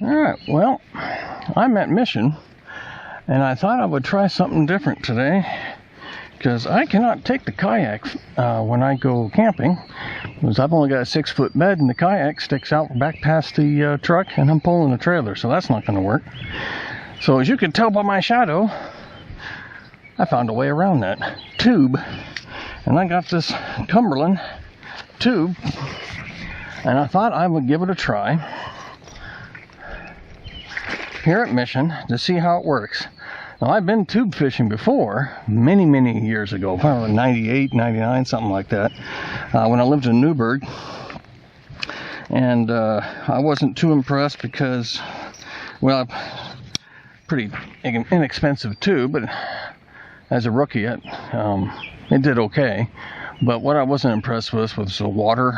Alright, well, I'm at Mission, and I thought I would try something different today, because I cannot take the kayak when I go camping, because I've only got a 6-foot bed, and the kayak sticks out back past the truck, and I'm pulling a trailer, so that's not going to work. So as you can tell by my shadow, I found a way around that tube, and I got this Cumberland tube, and I thought I would give it a try here at Mission to see how it works. Now, I've been tube fishing before, many years ago, probably 98, 99, something like that, when I lived in Newburgh. And I wasn't too impressed because, well, pretty inexpensive tube, but as a rookie, it did okay. But what I wasn't impressed with was the water.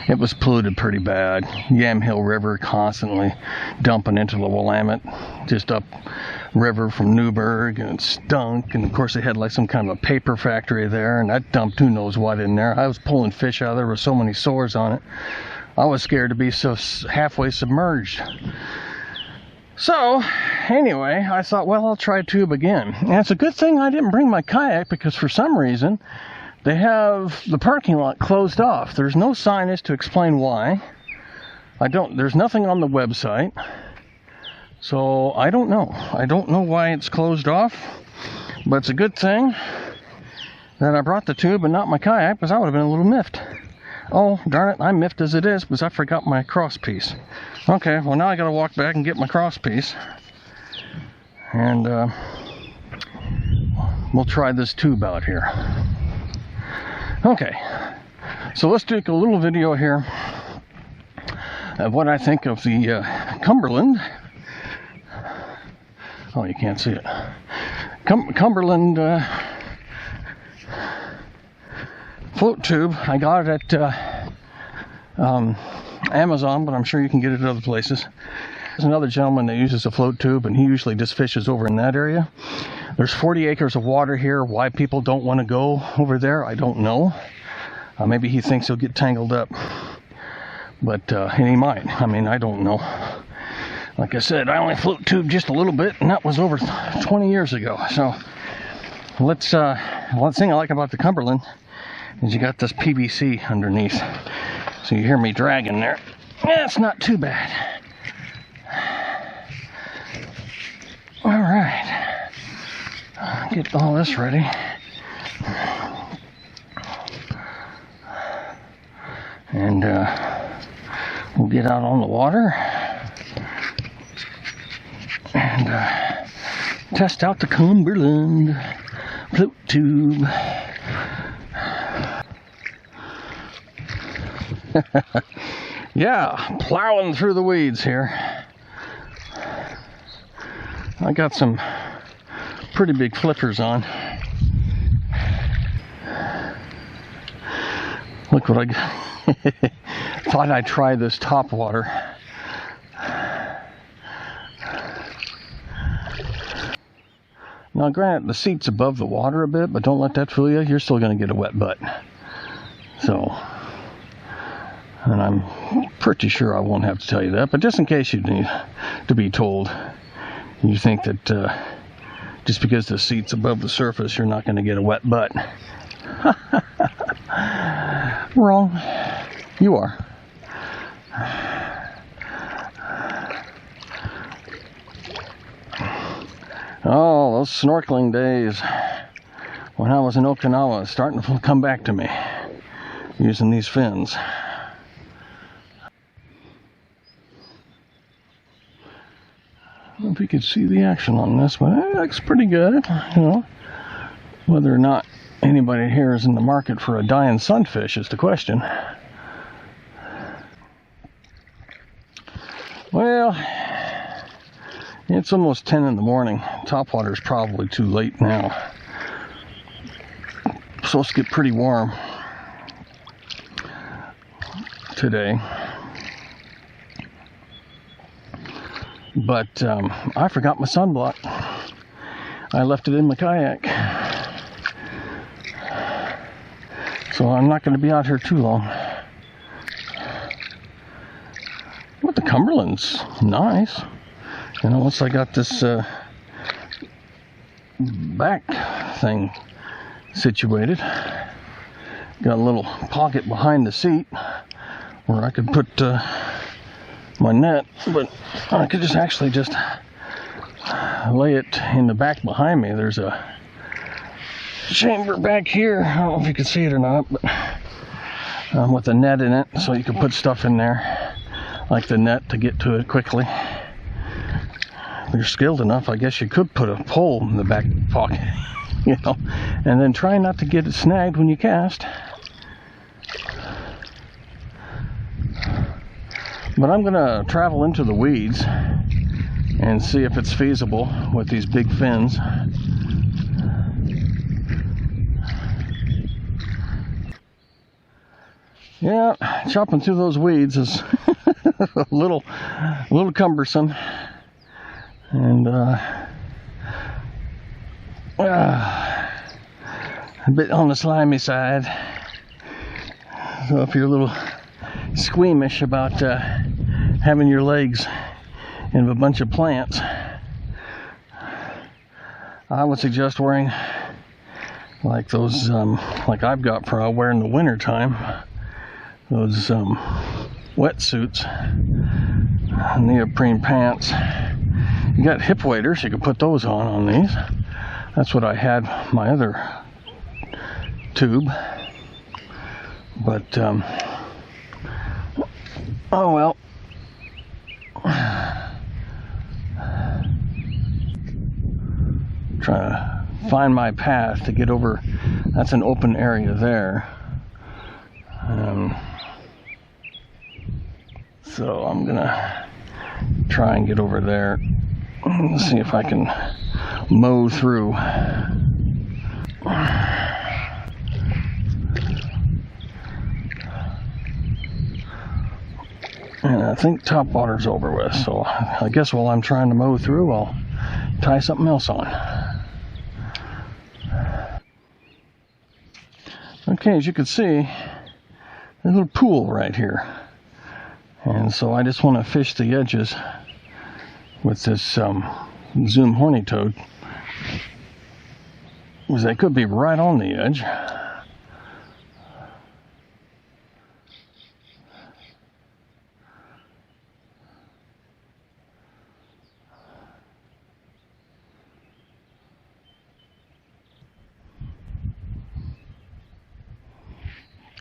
It was polluted pretty bad. Yamhill River constantly dumping into the Willamette, just up river from Newburgh, and it stunk. And of course they had like some kind of a paper factory there, and that dumped who knows what in there. I was pulling fish out of there with so many sores on it. I was scared to be so halfway submerged. So, anyway, I thought, well, I'll try tube again. And it's a good thing I didn't bring my kayak, because for some reason, they have the parking lot closed off. There's no signage to explain why. There's nothing on the website. So, I don't know. I don't know why it's closed off. But it's a good thing that I brought the tube and not my kayak, because I would have been a little miffed. Oh, darn it, I'm miffed as it is, because I forgot my cross piece. Okay, well now I gotta walk back and get my cross piece. And we'll try this tube out here. Okay, so let's take a little video here of what I think of the Cumberland. Oh, you can't see it. Cumberland float tube. I got it at Amazon, but I'm sure you can get it at other places. There's another gentleman that uses a float tube, and he usually just fishes over in that area. There's 40 acres of water here. Why people don't want to go over there, I don't know. Maybe he thinks he'll get tangled up. But, and he might. I mean, I don't know. Like I said, I only float tube just a little bit, and that was over 20 years ago. So, one thing I like about the Cumberland is you got this PVC underneath. So you hear me dragging there. Yeah, it's not too bad. All right. Get all this ready. And we'll get out on the water and test out the Cumberland float tube. Yeah, plowing through the weeds here. I got some pretty big flippers on. Look what I got. Thought I'd try this top water. Now granted, the seat's above the water a bit, but don't let that fool you. You're still going to get a wet butt. So, and I'm pretty sure I won't have to tell you that, but just in case you need to be told, you think that just because the seat's above the surface, you're not going to get a wet butt. Wrong. You are. Oh, those snorkeling days when I was in Okinawa starting to come back to me, using these fins. I don't know if you could see the action on this, but it looks pretty good. You know, whether or not anybody here is in the market for a dying sunfish is the question. Well, it's almost 10 in the morning. Topwater's probably too late now. It's supposed to get pretty warm today. But I forgot my sunblock. I left it in my kayak. So I'm not going to be out here too long. What the Cumberland's nice. You know, once I got this back thing situated, got a little pocket behind the seat where I could put my net, but I could just actually just lay it in the back behind me. There's a chamber back here. I don't know if you can see it or not, but with a net in it, so you can put stuff in there like the net to get to it quickly. If you're skilled enough, I guess you could put a pole in the back pocket, you know, and then try not to get it snagged when you cast. But I'm gonna travel into the weeds and see if it's feasible with these big fins. Yeah, chopping through those weeds is a little cumbersome, and a bit on the slimy side. So if you're a little squeamish about having your legs in a bunch of plants, I would suggest wearing like those, like I've got for I'll wear in the winter time. Those wetsuits, neoprene pants. You got hip waders, you can put those on these. That's what I had my other tube. But oh well. Trying to find my path to get over. That's an open area there. So I'm gonna try and get over there and see if I can mow through. And I think top water's over with, so I guess while I'm trying to mow through, I'll tie something else on. Okay, as you can see, there's a little pool right here. And so I just want to fish the edges with this Zoom horny toad, because they could be right on the edge.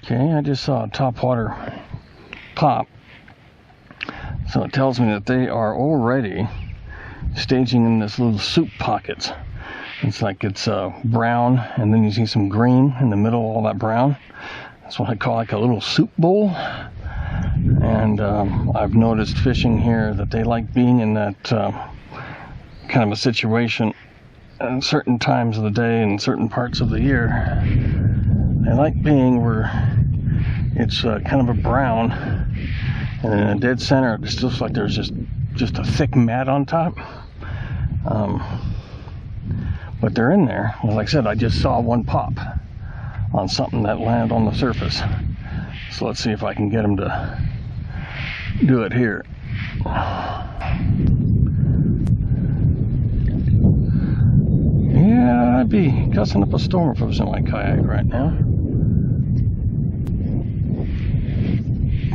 Okay, I just saw a topwater pop. So it tells me that they are already staging in this little soup pockets. It's like it's brown, and then you see some green in the middle, all that brown. That's what I call like a little soup bowl. And I've noticed fishing here that they like being in that kind of a situation at certain times of the day and certain parts of the year. They like being where it's kind of a brown, and in a dead center, it just looks like there's just a thick mat on top. But they're in there. Well, like I said, I just saw one pop on something that landed on the surface. So let's see if I can get them to do it here. Yeah, I'd be gussing up a storm if I was in my kayak right now.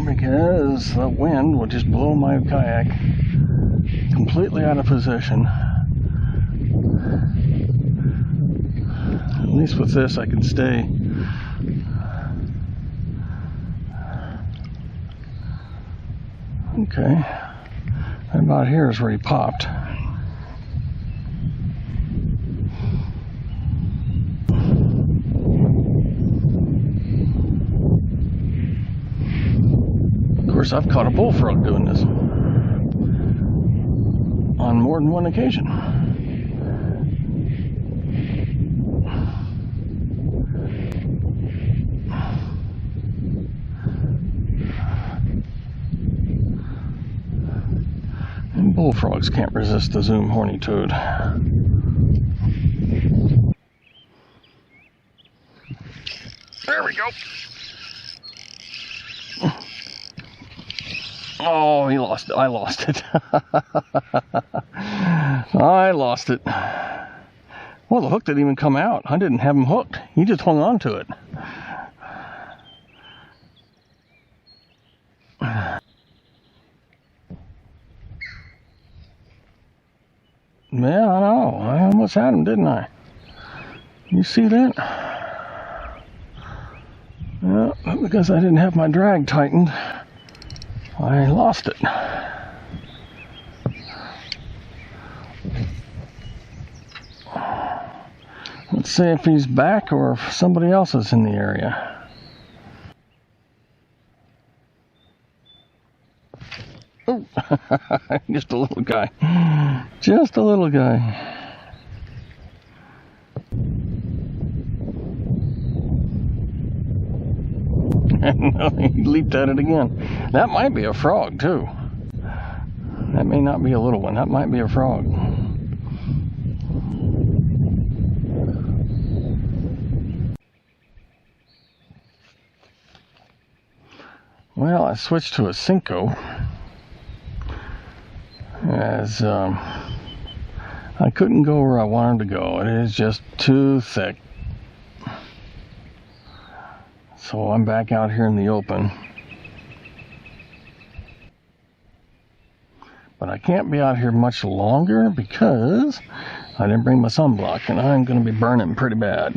Because the wind will just blow my kayak completely out of position. At least with this I can stay. Okay, right about here is where he popped. Of course, I've caught a bullfrog doing this on more than one occasion. And bullfrogs can't resist the Zoom horny toad. There we go. Oh, he lost it. I lost it. I lost it. Well, the hook didn't even come out. I didn't have him hooked. He just hung on to it. Yeah, I know. I almost had him, didn't I? You see that? Yeah, because I didn't have my drag tightened, I lost it. Let's see if he's back or if somebody else is in the area. Oh, just a little guy. Just a little guy. He leaped at it again. That might be a frog, too. That may not be a little one. That might be a frog. Well, I switched to a Cinco as I couldn't go where I wanted to go. It is just too thick. So I'm back out here in the open. But I can't be out here much longer because I didn't bring my sunblock and I'm going to be burning pretty bad.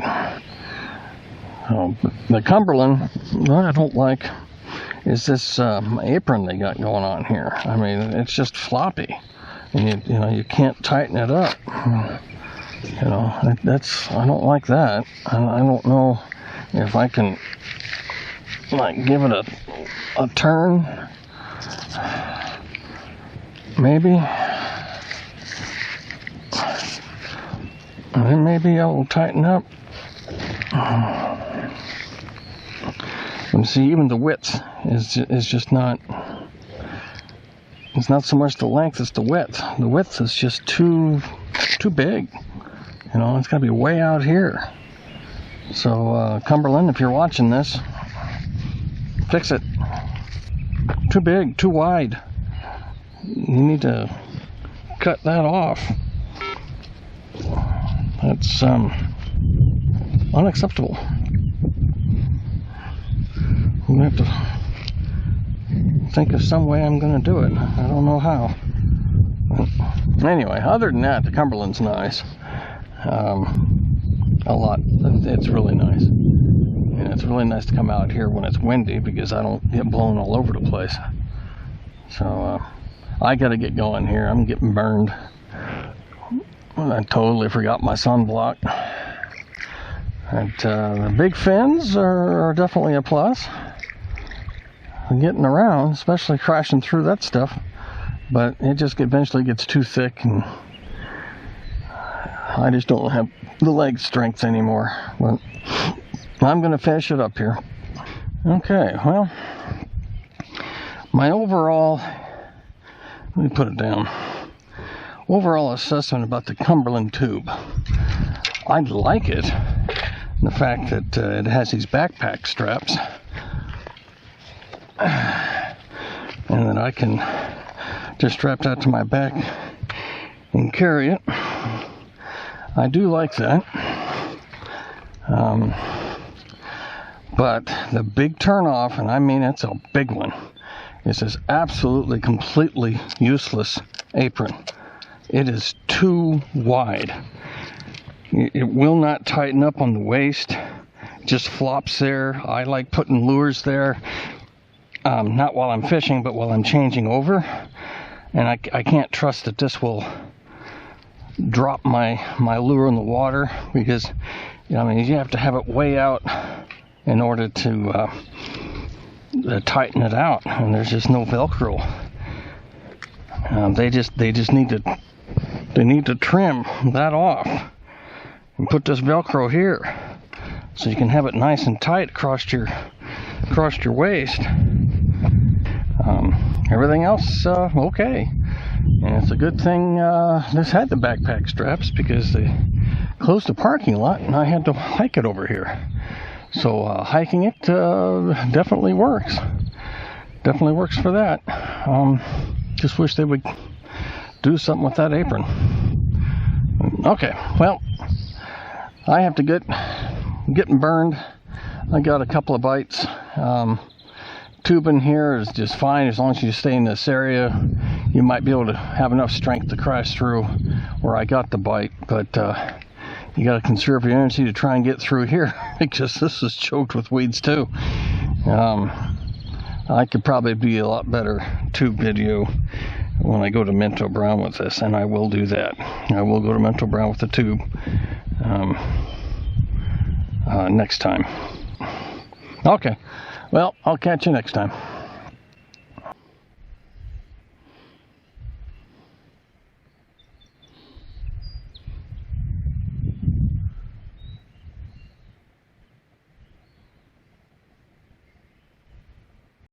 So the Cumberland, what I don't like is this apron they got going on here. I mean, it's just floppy. And you can't tighten it up. You know, I don't like that. I don't know if I can like give it a turn, maybe, and then maybe I'll tighten up. And see, even the width is just not. It's not so much the length; it's the width. The width is just too big. You know, it's got to be way out here. So, Cumberland, if you're watching this, fix it. Too big, too wide. You need to cut that off. That's unacceptable. I'm going to have to think of some way I'm going to do it. I don't know how. But anyway, other than that, the Cumberland's nice. A lot. It's really nice. And it's really nice to come out here when it's windy because I don't get blown all over the place. So I gotta get going here. I'm getting burned. I totally forgot my sunblock. And the big fins are definitely a plus. I'm getting around, especially crashing through that stuff. But it just eventually gets too thick and I just don't have the leg strength anymore. But I'm going to finish it up here. Okay, well, my overall, let me put it down. Overall assessment about the Cumberland tube. I like it. The fact that it has these backpack straps. And that I can just strap that to my back and carry it. I do like that. But the big turnoff, and I mean it's a big one, is this absolutely, completely useless apron. It is too wide. It will not tighten up on the waist. It just flops there. I like putting lures there, not while I'm fishing, but while I'm changing over. And I can't trust that this will drop my lure in the water because, you have to have it way out in order to tighten it out, and there's just no Velcro. They just need to trim that off and put this Velcro here so you can have it nice and tight across your waist. Everything else okay, and it's a good thing this had the backpack straps because they closed the parking lot and I had to hike it over here. So hiking it definitely works. definitely works for that. Just wish they would do something with that apron. Okay, well, I have to getting burned. I got a couple of bites. Tubing here is just fine as long as you stay in this area. You might be able to have enough strength to crash through where I got the bite, but you got to conserve your energy to try and get through here because this is choked with weeds too. I could probably be a lot better tube video when I go to Minto Brown with this, and I will do that. I will go to Minto Brown with the tube next time. Okay, well, I'll catch you next time.